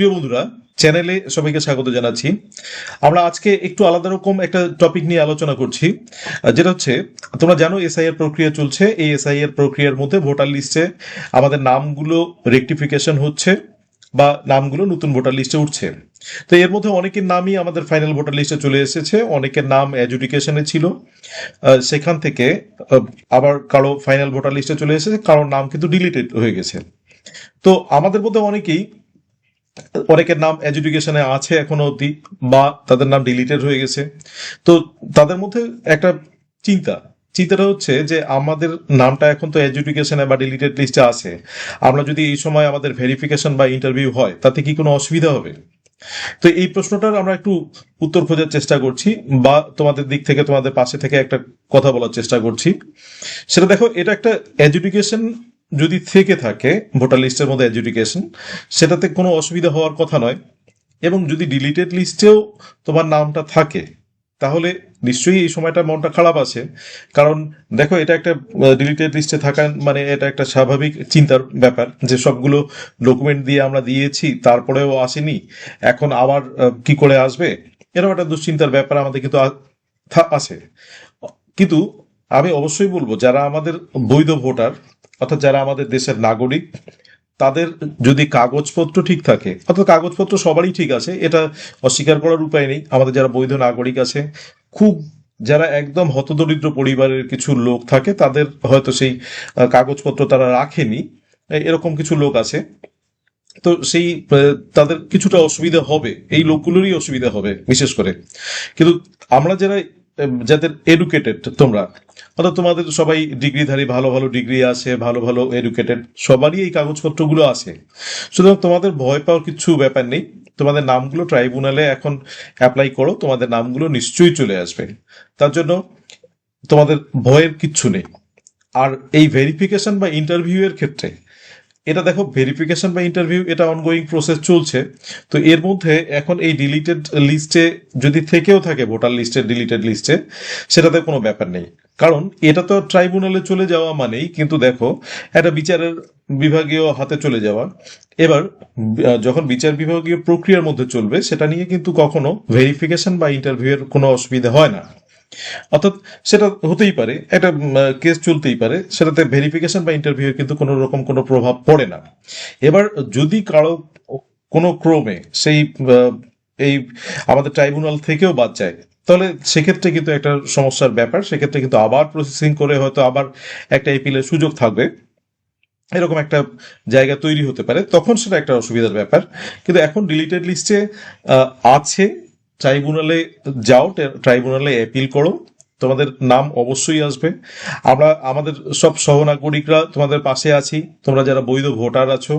প্রিয় বন্ধুরা, চ্যানেলে সবাইকে স্বাগত জানাচ্ছি। আমরা আজকে একটু আলাদা রকম একটা টপিক নিয়ে আলোচনা করছি, যেটা হচ্ছে, তোমরা জানো এসআইআর প্রক্রিয়া চলছে। এই এসআইআর প্রক্রিয়ার মধ্যে ভোটার লিস্টে আমাদের নামগুলো রেকটিফিকেশন হচ্ছে বা নামগুলো নতুন ভোটার লিস্টে উঠছে। তো এর মধ্যে অনেকের নামই আমাদের ফাইনাল ভোটার লিস্টে চলে এসেছে, অনেকের নাম এডুকেশনে ছিল, সেখান থেকে আবার কারো ফাইনাল ভোটার লিস্টে চলে এসেছে, কারোর নাম কিন্তু ডিলিটেড হয়ে গেছে। তো আমাদের মধ্যে অনেকের নাম এডুকেশনে আছে এখনো অবধি, বা তাদের নাম ডিলিটেড হয়ে গেছে। তো তাদের মধ্যে একটা চিন্তাটা হচ্ছে যে আমাদের নামটা এখন তো এডুকেশনে বা ডিলিটেড লিস্টে আছে, আমরা যদি এই সময় আমাদের ভেরিফিকেশন বা ইন্টারভিউ হয় তাতে কি কোনো অসুবিধা হবে? তো এই প্রশ্নটার আমরা একটু উত্তর খোঁজার চেষ্টা করছি, বা তোমাদের দিক থেকে, তোমাদের পাশে থেকে একটা কথা বলার চেষ্টা করছি। সেটা দেখো, এটা একটা এডুকেশন যদি থেকে থাকে ভোটার লিস্টের মধ্যে এডুকেশন, সেটাতে কোনো অসুবিধা হওয়ার কথা নয়। এবং যদি ডিলিটেড লিস্টেও তোমার নামটা থাকে, তাহলে নিশ্চয়ই এই সময়টা মনটা খারাপ আছে। কারণ দেখো, এটা একটা ডিলিটেড লিস্টে থাকা মানে এটা একটা স্বাভাবিক চিন্তার ব্যাপার, যে সবগুলো ডকুমেন্ট দিয়ে আমরা দিয়েছি, তারপরেও আসেনি, এখন আবার কি করে আসবে, এরকম একটা দুশ্চিন্তার ব্যাপার আমাদের কিন্তু আছে। কিন্তু আমি অবশ্যই বলবো, যারা আমাদের বৈধ ভোটার, অর্থাৎ যারা আমাদের দেশের নাগরিক, তাদের যদি কাগজপত্র ঠিক থাকে, অর্থাৎ কাগজপত্র সবারই ঠিক আছে, এটা অস্বীকার করার উপায় নেই। আমাদের যারা বৈধ নাগরিক আছে, খুব যারা একদম হতদরিদ্র পরিবারের কিছু লোক থাকে, তাদের হয়তো সেই কাগজপত্র তারা রাখেনি, এরকম কিছু লোক আছে। তো সেই তাদের কিছুটা অসুবিধা হবে, এই লোকগুলোরই অসুবিধা হবে বিশেষ করে। কিন্তু আমরা যাদের এডুকেটেড, তোমরা অর্থাৎ তোমাদের সবাই ডিগ্রিধারী, ভালো ভালো ডিগ্রি আছে, ভালো ভালো এডুকেটেড, সবারই এই কাগজপত্রগুলো আছে। সুতরাং তোমাদের ভয় পাওয়ার কিছু ব্যাপার নেই। তোমাদের নামগুলো ট্রাইব্যুনালে এখন অ্যাপ্লাই করো, তোমাদের নামগুলো নিশ্চয়ই চলে আসবে। তার জন্য তোমাদের ভয়ের কিচ্ছু নেই। আর এই ভেরিফিকেশন বা ইন্টারভিউ এর ক্ষেত্রে, এটা দেখো, ভেরিফিকেশন বা ইন্টারভিউ এটা অনগোয়িং প্রসেস চলছে। তো এর মধ্যে এখন এই ডিলিটেড লিস্টে যদি থেকেও থাকে, ভোটার লিস্টের ডিলিটেড লিস্টে, সেটাতে কোনো ব্যাপার নেই। কারণ এটা তো ট্রাইব্যুনালে চলে যাওয়া মানেই কিন্তু দেখো একটা বিচারের বিভাগীয় হাতে চলে যাওয়া। এবার যখন বিচার বিভাগীয় প্রক্রিয়ার মধ্যে চলবে, সেটা নিয়ে কিন্তু কখনো ভেরিফিকেশন বা ইন্টারভিউ এর কোনো অসুবিধা হয় না। অর্থাৎ সেটা হতেই পারে, একটা কেস চলতেই পারে, সেটাতে ভেরিফিকেশন বা ইন্টারভিউ কিন্তু কোনো রকম কোনো প্রভাব পড়ে না। এবার যদি কারো কোনো ক্রমে সেই এই আমাদের ট্রাইব্যুনাল থেকেও বাদ যায়, তাহলে সেক্ষেত্রে কিন্তু একটা সমস্যার ব্যাপার। সেক্ষেত্রে কিন্তু আবার প্রসেসিং করে হয়তো আবার একটা এপিলের সুযোগ থাকবে, এরকম একটা জায়গা তৈরি হতে পারে, তখন সেটা একটা অসুবিধার ব্যাপার। কিন্তু এখন ডিলিটেড লিস্টে আছে, ট্রাইব্যুনালে যাও, ট্রাইব্যুনালে অ্যাপিল করো, তোমাদের নাম অবশ্যই আসবে। আমরা আমাদের সব সহনাগরিকরা তোমাদের পাশে আছি। তোমরা যারা বৈধ ভোটার আছো,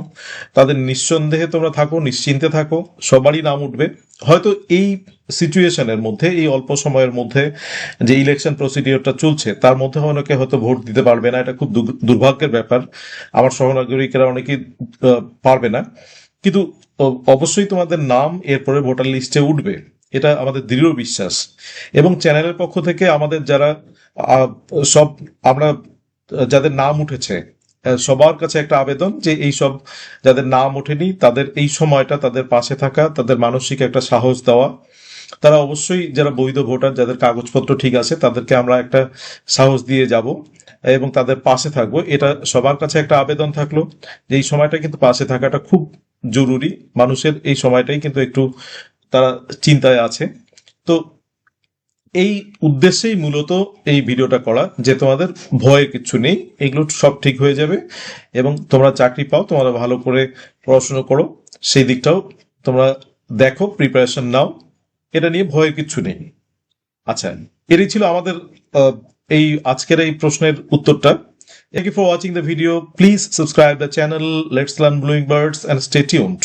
তাদের নিঃসন্দেহে তোমরা থাকো, নিশ্চিন্তে থাকো, সবারই নাম উঠবে। হয়তো এই সিচুয়েশনের মধ্যে, এই অল্প সময়ের মধ্যে যে ইলেকশন প্রসিডিওরটা চলছে, তার মধ্যে অনেকে হয়তো ভোট দিতে পারবে না, এটা খুব দুর্ভাগ্যের ব্যাপার। আমার সহনাগরিকেরা অনেকেই পারবে না, কিন্তু অবশ্যই তোমাদের নাম এরপরে ভোটার লিস্টে উঠবে, এটা আমাদের দৃঢ় বিশ্বাস। এবং চ্যানেলের পক্ষ থেকে আমাদের যারা সব আমরা যাদের নাম উঠেছে, সবার কাছে একটা আবেদন, যে এই সব যাদের নাম ওঠেনি, তাদের এই সময়টা তাদের পাশে থাকা, তাদের মানসিক একটা সাহস দেওয়া। তারা অবশ্যই, যারা বৈধ ভোটার, যাদের কাগজপত্র ঠিক আছে, তাদেরকে আমরা একটা সাহস দিয়ে যাব এবং তাদের পাশে থাকবো। এটা সবার কাছে একটা আবেদন থাকলো, যে এই সময়টা কিন্তু পাশে থাকাটা খুব জরুরি। মানুষের এই সময়টাই কিন্তু একটু তারা চিন্তায় আছে। তো এই উদ্দেশ্যেই মূলত এই ভিডিওটা করা, যে তোমাদের ভয়ের কিছু নেই, এগুলো সব ঠিক হয়ে যাবে। এবং তোমরা চাকরি পাও, তোমরা ভালো করে পড়াশোনা করো, সেই দিকটাও তোমরা দেখো, প্রিপারেশন নাও, এটা নিয়ে ভয়ের কিছু নেই। আচ্ছা, এটাই ছিল আমাদের এই আজকের এই প্রশ্নের উত্তরটা। Thank you for watching the video. Please subscribe the channel. Let's learn Blowing Birds and stay tuned.